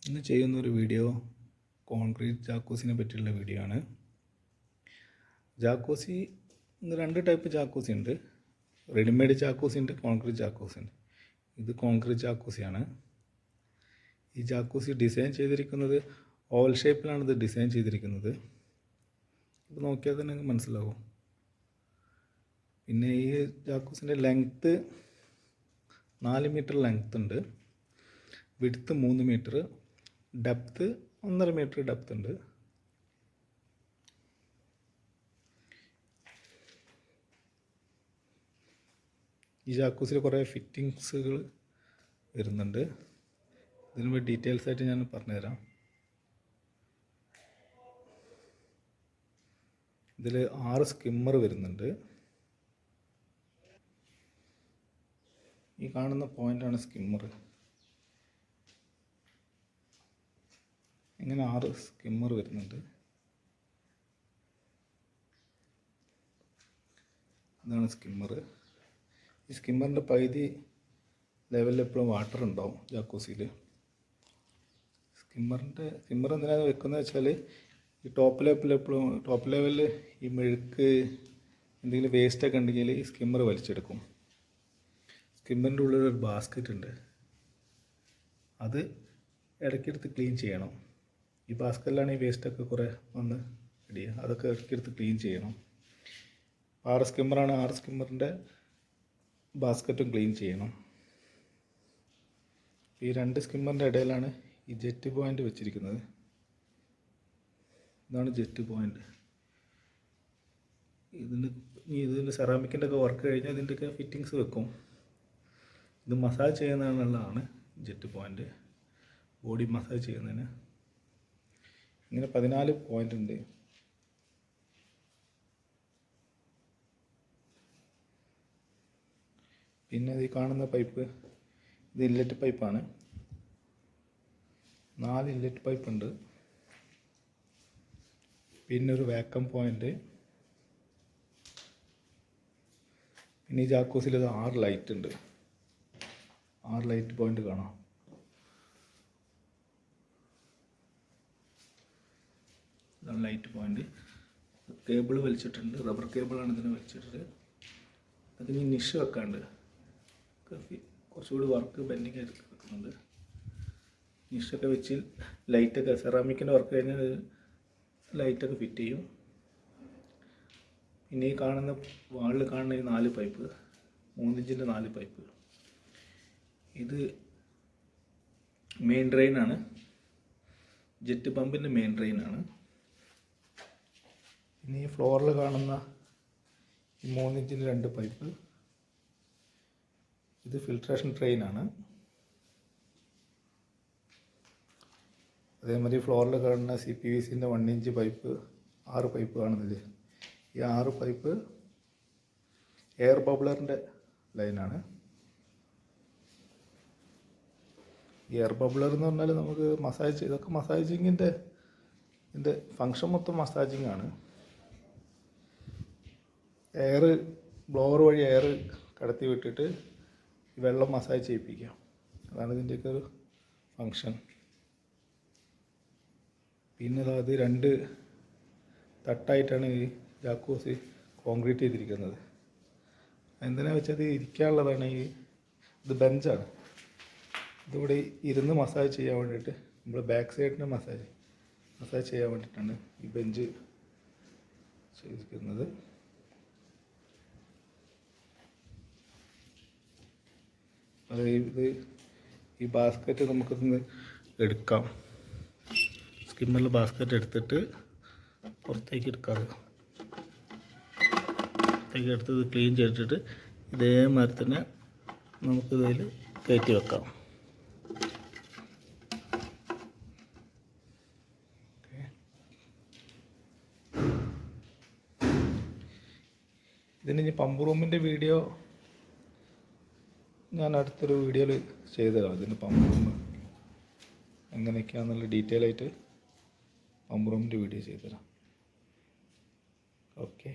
ഇന്ന് ചെയ്യുന്നൊരു video concrete ജാക്കൂസിനെ പറ്റിയുള്ള വീഡിയോ ആണ്. ജാക്കൂസി ഇന്ന് രണ്ട് ടൈപ്പ് ജാക്കൂസി ഉണ്ട്. റെഡിമെയ്ഡ് ജാക്കൂസി ഉണ്ട്, കോൺക്രീറ്റ് ജാക്കൂസി ഉണ്ട്. ഇത് കോൺക്രീറ്റ് ജാക്കൂസിയാണ്. ഈ ജാക്കൂസി ഡിസൈൻ ചെയ്തിരിക്കുന്നത് ഓവൽ ഷേപ്പിലാണ് ഇത് ഡിസൈൻ ചെയ്തിരിക്കുന്നത്. ഇത് നോക്കിയാൽ തന്നെ മനസ്സിലാവും. പിന്നെ ഈ ജാക്കൂസിൻ്റെ ലെങ്ത്ത് 4 മീറ്റർ ലെങ്ത്ത് ഉണ്ട്, width 3 metre, depth 1.5 metre depth ഉണ്ട്. ഈ ജാക്കൂസിൽ കുറേ ഫിറ്റിങ്സുകൾ വരുന്നുണ്ട്. ഇതിന് ഡീറ്റെയിൽസ് ആയിട്ട് ഞാൻ പറഞ്ഞുതരാം. ഇതിൽ 6 സ്കിമ്മർ വരുന്നുണ്ട്. ഈ കാണുന്ന പോയിൻ്റാണ് സ്കിമ്മർ. ഇങ്ങനെ 6 സ്കിമ്മർ വരുന്നുണ്ട്. ഇതാണ് സ്കിമ്മർ. ഈ സ്കിമ്മറിൻ്റെ പകുതി ലെവലിൽ എപ്പോഴും വാട്ടർ ഉണ്ടാവും ജാക്കൂസിയിൽ. സ്കിമ്മർ എന്തിനാണ് വെക്കുന്നത് വെച്ചാൽ ഈ ടോപ്പ് ലെവലിൽ ഈ മെഴുക്ക് എന്തെങ്കിലും വേസ്റ്റൊക്കെ ഉണ്ടെങ്കിൽ ഈ സ്കിമ്മർ വലിച്ചെടുക്കും. സ്കിമ്മറിൻ്റെ ഉള്ളിൽ ഒരു ബാസ്ക്കറ്റ് ഉണ്ട്, അത് ഇടയ്ക്കെടുത്ത് ക്ലീൻ ചെയ്യണം. ഈ ബാസ്ക്കറ്റിലാണ് ഈ വേസ്റ്റൊക്കെ കുറേ വന്ന് ഇടുക, അതൊക്കെ ഇടയ്ക്കെടുത്ത് ക്ലീൻ ചെയ്യണം. 6 സ്കിമ്മറാണ്, 6 സ്കിമ്മറിൻ്റെ ബാസ്ക്കറ്റും ക്ലീൻ ചെയ്യണം. ഈ 2 സ്കിമ്മറിൻ്റെ ഇടയിലാണ് ഈ ജെറ്റ് പോയിൻ്റ് വെച്ചിരിക്കുന്നത്. ഇതാണ് ജെറ്റ് പോയിൻ്റ്. ഇതിൻ്റെ സെറാമിക്കിൻ്റെ ഒക്കെ വർക്ക് കഴിഞ്ഞാൽ ഇതിൻ്റെയൊക്കെ ഫിറ്റിങ്സ് വെക്കും. ഇത് മസാജ് ചെയ്യുന്നതിനുള്ളതാണ് ജെറ്റ് പോയിൻ്റ്, ബോഡി മസാജ് ചെയ്യുന്നതിന്. ഇങ്ങനെ 14 പോയിൻ്റ് ഉണ്ട്. പിന്നെ ഈ കാണുന്ന പൈപ്പ്, ഇത് ഇല്ലറ്റ് പൈപ്പാണ്. 4 ഇല്ലറ്റ് പൈപ്പ് ഉണ്ട്. പിന്നെ ഒരു വാക്വം പോയിൻ്റ്. പിന്നെ ഈ ജാക്കൂസിൽ ഇത് 6 ലൈറ്റ് ഉണ്ട്. 6 ലൈറ്റ് പോയിൻ്റ് കാണാം. ഇതാണ് ലൈറ്റ് പോയിൻ്റ്. കേബിൾ വലിച്ചിട്ടുണ്ട്, റബ്ബർ കേബിളാണ് ഇതിന് വലിച്ചിട്ട്. അതിന് നിഷ് വെക്കാണ്ട്, കുറച്ചുകൂടി വർക്ക് പെൻഡിങ് ആയിട്ട് വെക്കുന്നുണ്ട്. നിഷൊക്കെ വെച്ച് ലൈറ്റൊക്കെ സെറാമിക്കിൻ്റെ വർക്ക് കഴിഞ്ഞാൽ ലൈറ്റൊക്കെ ഫിറ്റ് ചെയ്യും. പിന്നെ ഈ കാണുന്ന വാളിൽ കാണുന്ന ഈ 4 പൈപ്പ്, 3 ഇഞ്ചിൻ്റെ 4 പൈപ്പ്, ഇത് മെയിൻ ഡ്രെയിനാണ്. ജെറ്റ് പമ്പിൻ്റെ മെയിൻ ഡ്രെയിനാണ്. പിന്നെ ഈ ഫ്ലോറിൽ കാണുന്ന ഈ 3 ഇഞ്ചിൻ്റെ 2 പൈപ്പ്, ഇത് ഫിൽട്രേഷൻ ട്രെയിനാണ്. അതേമാതിരി ഫ്ലോറിൽ കാണുന്ന CPVCൻ്റെ 1 ഇഞ്ച് പൈപ്പ്, 6 പൈപ്പ് കാണുന്നില്ലേ, ഈ 6 പൈപ്പ് എയർ ബബ്ലറിൻ്റെ ലൈനാണ്. ഈ എയർ ബബ്ലർ എന്ന് പറഞ്ഞാൽ നമുക്ക് മസാജ്, ഇതൊക്കെ മസാജിങ്ങിൻ്റെ ഇതിൻ്റെ ഫങ്ഷൻ മൊത്തം മസാജിങ് ആണ്. എയർ ബ്ലോവർ വഴി എയർ കടത്തി വിട്ടിട്ട് വെള്ളം മസാജ് ചെയ്യിപ്പിക്കാം, അതാണ് ഇതിൻ്റെയൊക്കെ ഒരു ഫങ്ഷൻ. പിന്നെ അത് 2 തട്ടായിട്ടാണ് ഈ ജാക്കൂസി കോൺക്രീറ്റ് ചെയ്തിരിക്കുന്നത്. എന്തിനാ വെച്ചാൽ ഇരിക്കാനുള്ളതാണ്. ഇത് ബെഞ്ചാണ്. ഇതിവിടെ ഇരുന്ന് മസാജ് ചെയ്യാൻ വേണ്ടിയിട്ട്, നമ്മൾ ബാക്ക് സൈഡിന് മസാജ് ചെയ്യാൻ വേണ്ടിയിട്ടാണ് ഈ ബെഞ്ച് ചെയ്തിരിക്കുന്നത്. ഇത് ഈ ബാസ്ക്കറ്റ് നമുക്കിന്ന് എടുക്കാം. സ്കിമ്മറിൽ ബാസ്ക്കറ്റ് എടുത്തിട്ട് പുറത്തേക്ക് എടുക്കാറ്. പുറത്തേക്ക് എടുത്ത് ഇത് ക്ലീൻ ചെയ്തിട്ട് ഇതേമാതിരി തന്നെ നമുക്കിതിൽ കയറ്റി വെക്കാം. ഇതിന് ഇനി പമ്പ് റൂമിൻ്റെ വീഡിയോ ഞാൻ അടുത്തൊരു വീഡിയോയിൽ ചെയ്തുതരാം. ഇതിന് പമ്പ് റൂം എങ്ങനെയൊക്കെയാണെന്നുള്ള ഡീറ്റെയിൽ ആയിട്ട് പമ്പ് റൂമിൻ്റെ വീഡിയോ ചെയ്തുതരാം. ഓക്കെ.